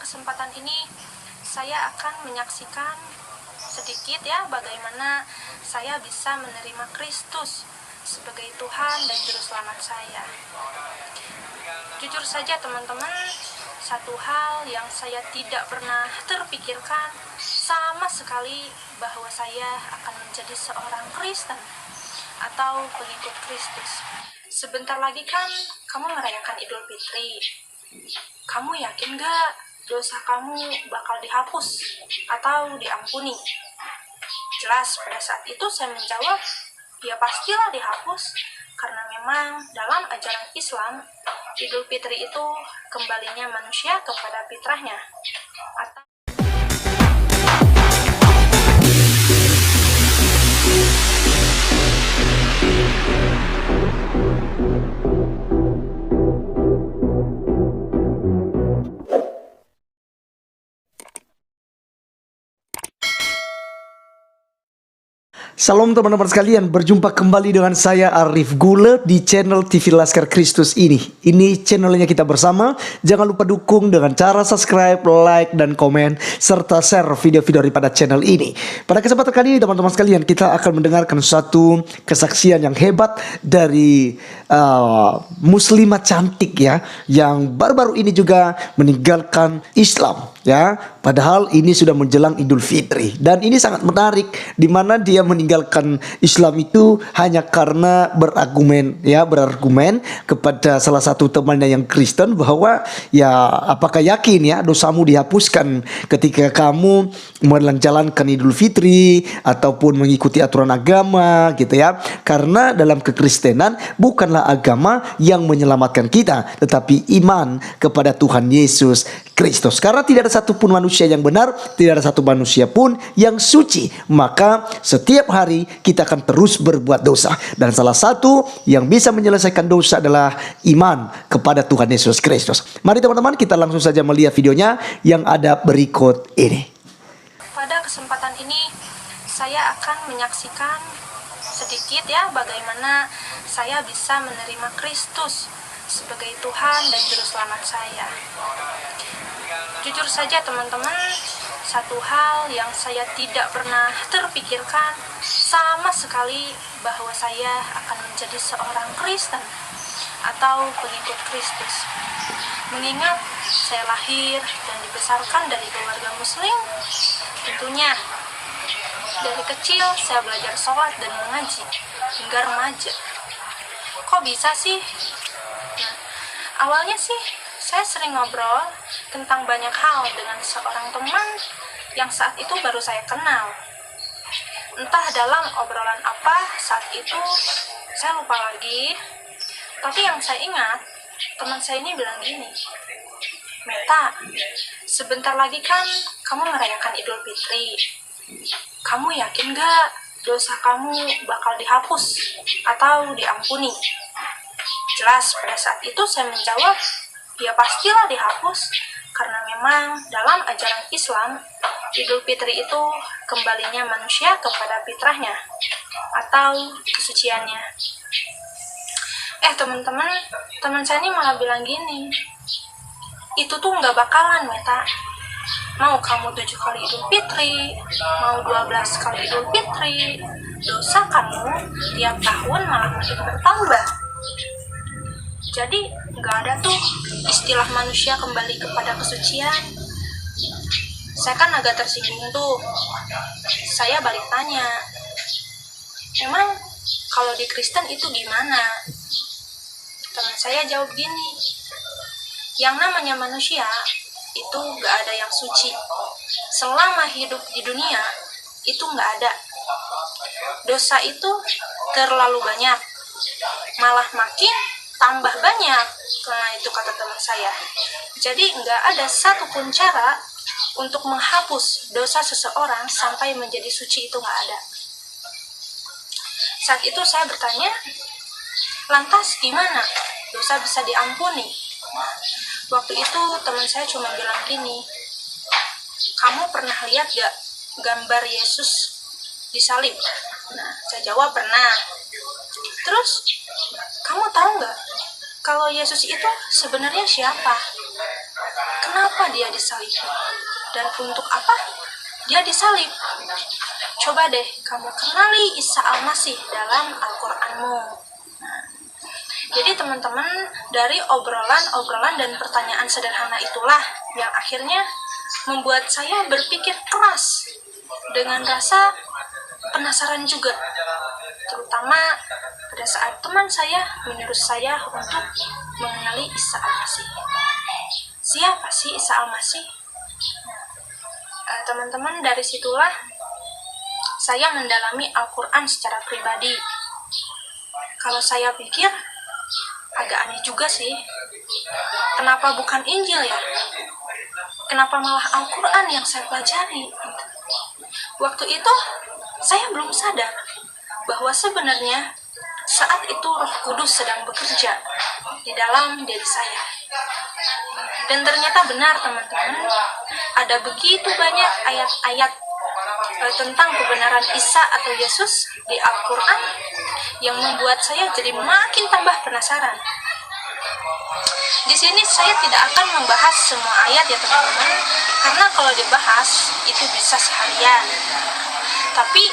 kesempatan ini saya akan menyaksikan sedikit ya bagaimana saya bisa menerima Kristus sebagai Tuhan dan Juru Selamat saya. Jujur saja teman-teman, satu hal yang saya tidak pernah terpikirkan sama sekali bahwa saya akan menjadi seorang Kristen atau pengikut Kristus. Sebentar lagi kan kamu merayakan Idul Fitri. Kamu yakin gak dosa kamu bakal dihapus atau diampuni? Jelas pada saat itu saya menjawab, ya pastilah dihapus, karena memang dalam ajaran Islam, Idul Fitri itu kembalinya manusia kepada fitrahnya. Atau Salam teman-teman sekalian, berjumpa kembali dengan saya Arif Gule di channel TV Laskar Kristus ini. Ini channelnya kita bersama. Jangan lupa dukung dengan cara subscribe, like, dan komen, serta share video-video daripada channel ini. Pada kesempatan kali ini teman-teman sekalian, kita akan mendengarkan suatu kesaksian yang hebat dari muslimah cantik ya, yang baru-baru ini juga meninggalkan Islam ya. Padahal ini sudah menjelang Idul Fitri, dan ini sangat menarik di mana dia meninggalkan Islam itu hanya karena berargumen kepada salah satu temannya yang Kristen bahwa ya apakah yakin ya dosamu dihapuskan ketika kamu menjalankan Idul Fitri ataupun mengikuti aturan agama gitu ya. Karena dalam kekristenan bukanlah agama yang menyelamatkan kita, tetapi iman kepada Tuhan Yesus Kristus. Karena tidak ada satupun manusia yang benar, tidak ada satu manusia pun yang suci, maka setiap hari kita akan terus berbuat dosa, dan salah satu yang bisa menyelesaikan dosa adalah iman kepada Tuhan Yesus Kristus. Mari teman-teman, kita langsung saja melihat videonya yang ada berikut ini. pada kesempatan ini saya akan menyaksikan sedikit ya bagaimana saya bisa menerima Kristus sebagai Tuhan dan Juru Selamat saya. Jujur saja teman-teman, satu hal yang saya tidak pernah terpikirkan sama sekali bahwa saya akan menjadi seorang Kristen atau pengikut Kristus. Mengingat saya lahir dan dibesarkan dari keluarga Muslim, tentunya dari kecil saya belajar sholat dan mengaji hingga remaja. Kok bisa sih? Nah, awalnya sih saya sering ngobrol tentang banyak hal dengan seorang teman yang saat itu baru saya kenal. Entah dalam obrolan apa saat itu, saya lupa lagi. Tapi yang saya ingat, teman saya ini bilang gini, "Meta, sebentar lagi kan kamu merayakan Idul Fitri. Kamu yakin gak dosa kamu bakal dihapus atau diampuni?" Jelas pada saat itu saya menjawab, ya pastilah dihapus, karena memang dalam ajaran Islam, Idul Fitri itu kembalinya manusia kepada fitrahnya atau kesuciannya. Teman-teman, teman saya ini malah bilang gini, itu tuh nggak bakalan, Meta. Mau kamu 7 kali Idul Fitri, mau 12 kali Idul Fitri, dosa kamu tiap tahun malah makin bertambah. Jadi nggak ada tuh istilah manusia kembali kepada kesucian. Saya kan agak tersinggung tuh. Saya balik tanya, emang kalau di Kristen itu gimana? Teman saya jawab gini, yang namanya manusia itu nggak ada yang suci. Selama hidup di dunia itu nggak ada. Dosa itu terlalu banyak, malah makin tambah banyak. Nah itu kata teman saya. Jadi nggak ada satupun cara untuk menghapus dosa seseorang sampai menjadi suci, itu nggak ada. Saat itu saya bertanya, lantas gimana dosa bisa diampuni? Waktu itu teman saya cuma bilang gini, kamu pernah lihat gak gambar Yesus disalib? Nah, saya jawab pernah. Terus, kamu tahu gak kalau Yesus itu sebenarnya siapa? kenapa dia disalib dan untuk apa dia disalib. Coba deh kamu kenali Isa Al-Masih dalam Al-Quranmu. Jadi teman-teman, dari obrolan dan pertanyaan sederhana itulah yang akhirnya membuat saya berpikir keras dengan rasa penasaran juga, terutama pada saat teman saya menyuruh saya untuk mengenali Isa Al-Masih. Siapa sih Isa Al-Masih? Teman-teman, dari situlah saya mendalami Al-Quran secara pribadi. Kalau saya pikir, agak aneh juga sih. Kenapa bukan Injil ya? Kenapa malah Al-Quran yang saya pelajari? Waktu itu, saya belum sadar bahwa sebenarnya saat itu Roh Kudus sedang bekerja di dalam diri saya. Dan ternyata benar teman-teman, ada begitu banyak ayat-ayat tentang kebenaran Isa atau Yesus di Al-Quran yang membuat saya jadi makin tambah penasaran. Di sini saya tidak akan membahas semua ayat ya teman-teman, karena kalau dibahas itu bisa seharian. Tapi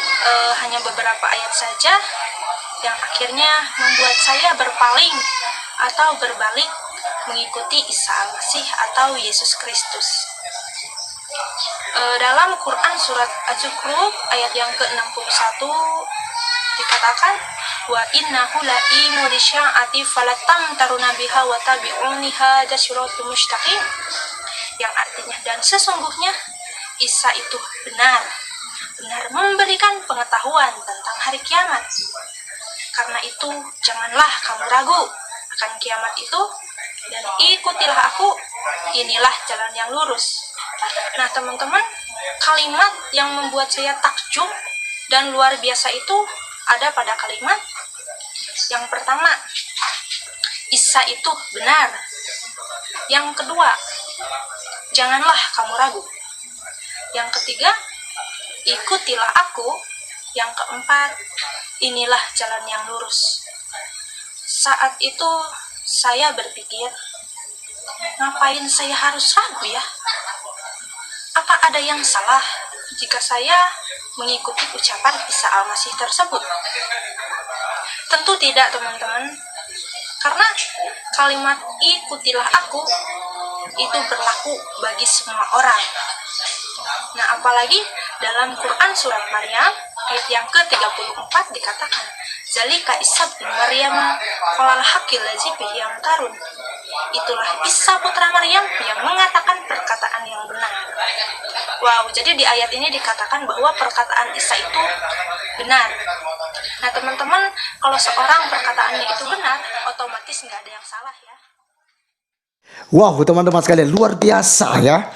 hanya beberapa ayat saja yang akhirnya membuat saya berpaling atau berbalik mengikuti Isa Al-Masih atau Yesus Kristus. Dalam Quran surat Az-Zukhruf ayat yang ke-61 dikatakan wa innahu la'imu lisya'ati falatam taruna biha wa tabi'uniha jasyuratul mustaqim, yang artinya dan sesungguhnya Isa itu benar memberikan pengetahuan tentang hari kiamat. Karena itu janganlah kamu ragu akan kiamat itu dan ikutilah aku, inilah jalan yang lurus. Nah teman-teman, kalimat yang membuat saya takjub dan luar biasa itu ada pada kalimat yang pertama, Isa itu benar. Yang kedua, janganlah kamu ragu. Yang ketiga, ikutilah aku. Yang keempat, inilah jalan yang lurus. Saat itu saya berpikir, ngapain saya harus ragu ya? Apa ada yang salah jika saya mengikuti ucapan Isa Al-Masih tersebut? Tentu tidak teman-teman, karena kalimat ikutilah aku itu berlaku bagi semua orang. Nah apalagi dalam Quran surat Maryam ayat yang ke-34 dikatakan Zalika Isa bin Maryam qalal haqqil ladzi bihi yamtarun. Itulah Isa putra Maryam yang mengatakan perkataan yang benar. Wow, jadi di ayat ini dikatakan bahwa perkataan Isa itu benar. Nah teman-teman, kalau seorang perkataannya itu benar, otomatis nggak ada yang salah ya. Wow, teman-teman sekalian, luar biasa ya.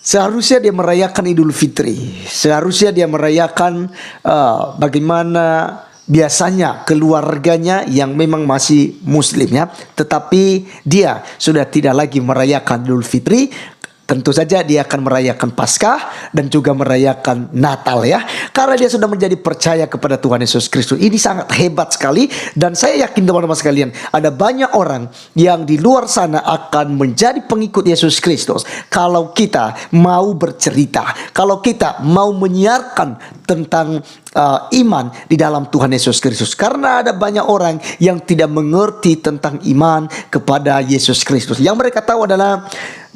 Seharusnya dia merayakan Idul Fitri. Seharusnya dia merayakan bagaimana biasanya keluarganya yang memang masih muslim ya. Tetapi dia sudah tidak lagi merayakan Idul Fitri. Tentu saja dia akan merayakan Paskah dan juga merayakan Natal ya. Karena dia sudah menjadi percaya kepada Tuhan Yesus Kristus. Ini sangat hebat sekali. Dan saya yakin teman-teman sekalian, ada banyak orang yang di luar sana akan menjadi pengikut Yesus Kristus. Kalau kita mau bercerita, kalau kita mau menyiarkan tentang iman di dalam Tuhan Yesus Kristus. Karena ada banyak orang yang tidak mengerti tentang iman kepada Yesus Kristus. Yang mereka tahu adalah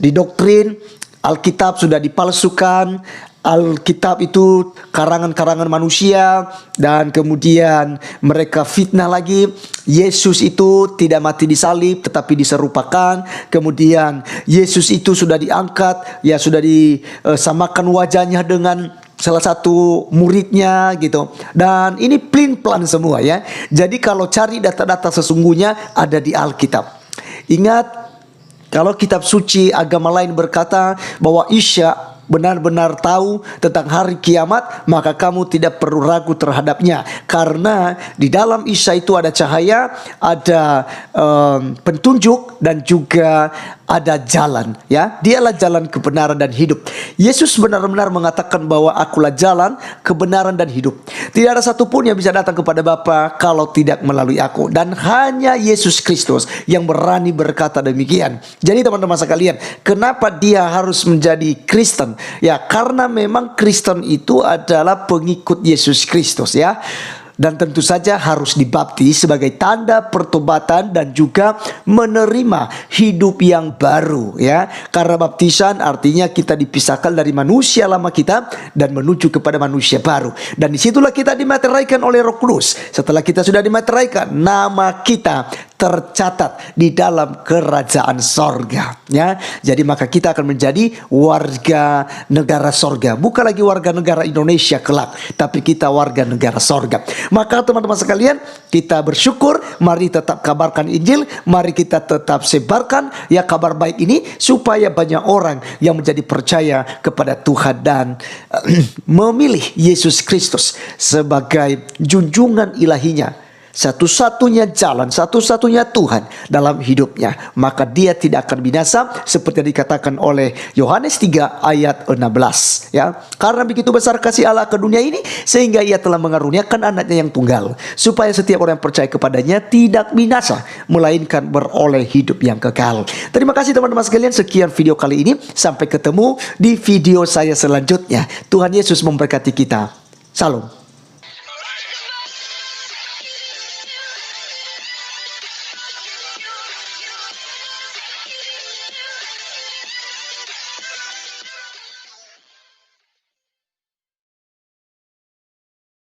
di doktrin Alkitab sudah dipalsukan, Alkitab itu karangan-karangan manusia, dan kemudian mereka fitnah lagi. Yesus itu tidak mati disalib tetapi diserupakan. Kemudian Yesus itu sudah diangkat, ya sudah disamakan wajahnya dengan salah satu muridnya gitu. Dan ini plan semua ya. Jadi kalau cari data-data sesungguhnya ada di Alkitab. Ingat, kalau kitab suci agama lain berkata bahwa Isa benar-benar tahu tentang hari kiamat, maka kamu tidak perlu ragu terhadapnya. Karena di dalam Isa itu ada cahaya, ada petunjuk, dan juga ada jalan, ya. Dialah jalan, kebenaran, dan hidup. Yesus benar-benar mengatakan bahwa akulah jalan, kebenaran, dan hidup. Tidak ada satupun yang bisa datang kepada Bapa kalau tidak melalui aku. Dan hanya Yesus Kristus yang berani berkata demikian. Jadi teman-teman sekalian, kenapa dia harus menjadi Kristen? Ya, karena memang Kristen itu adalah pengikut Yesus Kristus, ya. Dan tentu saja harus dibaptis sebagai tanda pertobatan dan juga menerima hidup yang baru, ya. Karena baptisan artinya kita dipisahkan dari manusia lama kita dan menuju kepada manusia baru. Dan disitulah kita dimateraikan oleh Roh Kudus. Setelah kita sudah dimateraikan, nama kita tercatat di dalam kerajaan sorga, ya. Jadi maka kita akan menjadi warga negara sorga, bukan lagi warga negara Indonesia kelak, tapi kita warga negara sorga. Maka teman-teman sekalian, kita bersyukur. Mari tetap kabarkan Injil, mari kita tetap sebarkan ya kabar baik ini, supaya banyak orang yang menjadi percaya kepada Tuhan dan memilih Yesus Kristus sebagai junjungan ilahinya, satu-satunya jalan, satu-satunya Tuhan dalam hidupnya. Maka dia tidak akan binasa, seperti yang dikatakan oleh Yohanes 3 ayat 16, ya. Karena begitu besar kasih Allah ke dunia ini, sehingga ia telah mengaruniakan anaknya yang tunggal, supaya setiap orang yang percaya kepadanya tidak binasa, melainkan beroleh hidup yang kekal. Terima kasih teman-teman sekalian, sekian video kali ini. Sampai ketemu di video saya selanjutnya. Tuhan Yesus memberkati kita. Salam.